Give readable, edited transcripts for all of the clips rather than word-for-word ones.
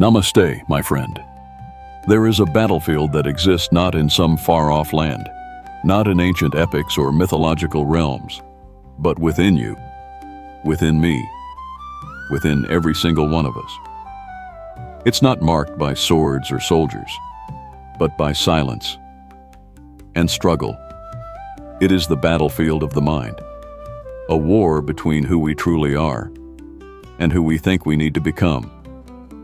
Namaste, my friend. There is a battlefield that exists not in some far-off land, not in ancient epics or mythological realms, but within you, within me, within every single one of us. It's not marked by swords or soldiers, but by silence and struggle. It is the battlefield of the mind, a war between who we truly are and who we think we need to become,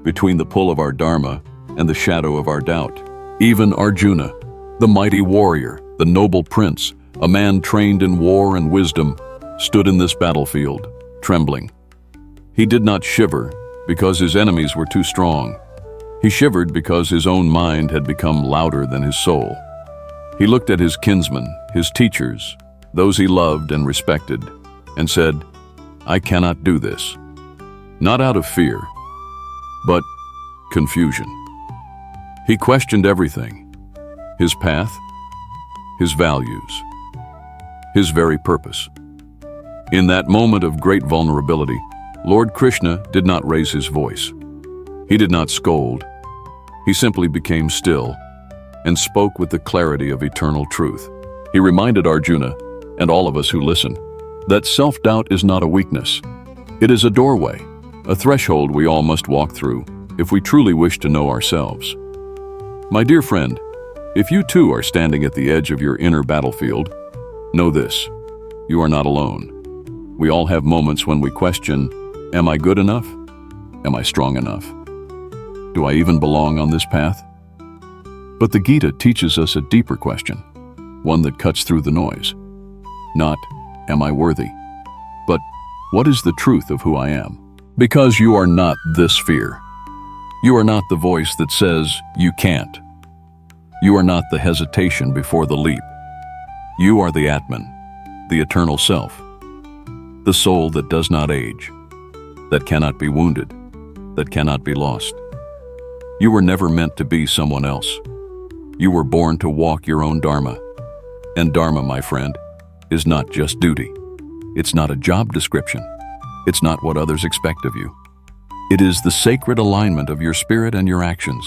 between the pull of our Dharma and the shadow of our doubt. Even Arjuna, the mighty warrior, the noble prince, a man trained in war and wisdom, stood in this battlefield, trembling. He did not shiver because his enemies were too strong. He shivered because his own mind had become louder than his soul. He looked at his kinsmen, his teachers, those he loved and respected, and said, "I cannot do this." Not out of fear, but confusion. He questioned everything: his path, his values, his very purpose. In that moment of great vulnerability, Lord Krishna did not raise his voice. He did not scold. He simply became still and spoke with the clarity of eternal truth. He reminded Arjuna, and all of us who listen, that self-doubt is not a weakness. It is a doorway, a threshold we all must walk through if we truly wish to know ourselves. My dear friend, if you too are standing at the edge of your inner battlefield, know this: you are not alone. We all have moments when we question, am I good enough? Am I strong enough? Do I even belong on this path? But the Gita teaches us a deeper question, one that cuts through the noise. Not, am I worthy? But, what is the truth of who I am? Because you are not this fear. You are not the voice that says, you can't. You are not the hesitation before the leap. You are the Atman, the eternal self, the soul that does not age, that cannot be wounded, that cannot be lost. You were never meant to be someone else. You were born to walk your own Dharma. And Dharma, my friend, is not just duty. It's not a job description. It's not what others expect of you. It is the sacred alignment of your spirit and your actions.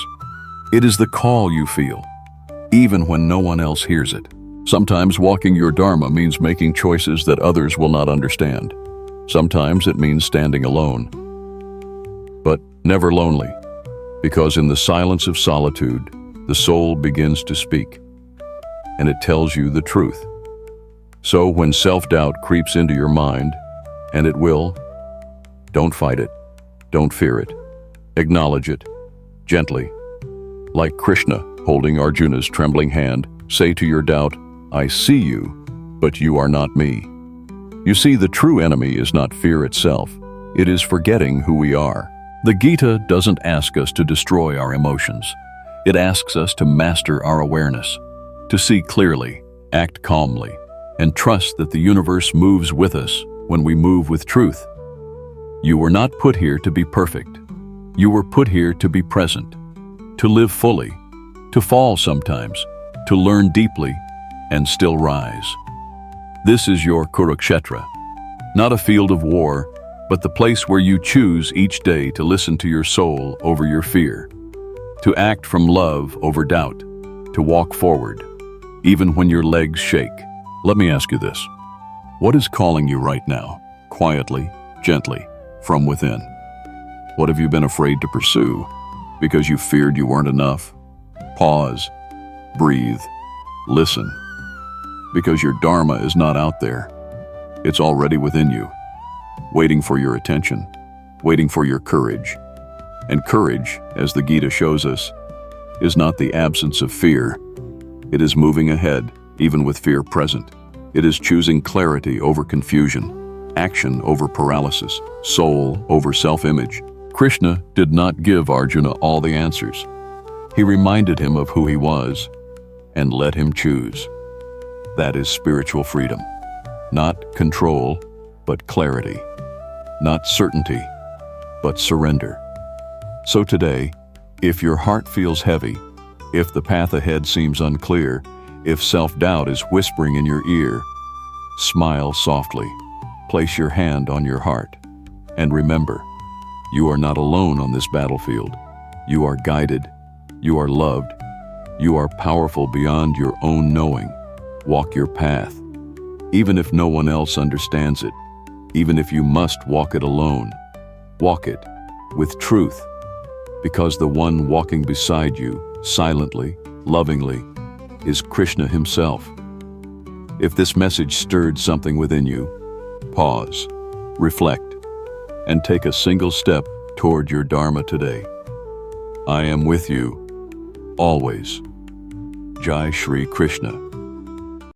It is the call you feel, even when no one else hears it. Sometimes walking your Dharma means making choices that others will not understand. Sometimes it means standing alone, but never lonely, because in the silence of solitude, the soul begins to speak, and it tells you the truth. So when self-doubt creeps into your mind, and it will, don't fight it, don't fear it, acknowledge it, gently. Like Krishna holding Arjuna's trembling hand, say to your doubt, I see you, but you are not me. You see, the true enemy is not fear itself, it is forgetting who we are. The Gita doesn't ask us to destroy our emotions. It asks us to master our awareness, to see clearly, act calmly, and trust that the universe moves with us when we move with truth. You were not put here to be perfect. You were put here to be present, to live fully, to fall sometimes, to learn deeply, and still rise. This is your Kurukshetra, not a field of war, but the place where you choose each day to listen to your soul over your fear, to act from love over doubt, to walk forward, even when your legs shake. Let me ask you this. What is calling you right now, quietly, gently, from within? What have you been afraid to pursue because you feared you weren't enough? Pause, breathe, listen, because your Dharma is not out there. It's already within you, waiting for your attention, waiting for your courage. And courage, as the Gita shows us, is not the absence of fear. It is moving ahead, even with fear present. It is choosing clarity over confusion, action over paralysis, soul over self-image. Krishna did not give Arjuna all the answers. He reminded him of who he was and let him choose. That is spiritual freedom. Not control, but clarity. Not certainty, but surrender. So today, if your heart feels heavy, if the path ahead seems unclear, if self-doubt is whispering in your ear, smile softly, place your hand on your heart, and remember, you are not alone on this battlefield. You are guided. You are loved. You are powerful beyond your own knowing. Walk your path. Even if no one else understands it, even if you must walk it alone, walk it with truth, because the one walking beside you, silently, lovingly, is Krishna himself. If this message stirred something within you, pause, reflect, and take a single step toward your Dharma today. I am with you, always. Jai Shri Krishna.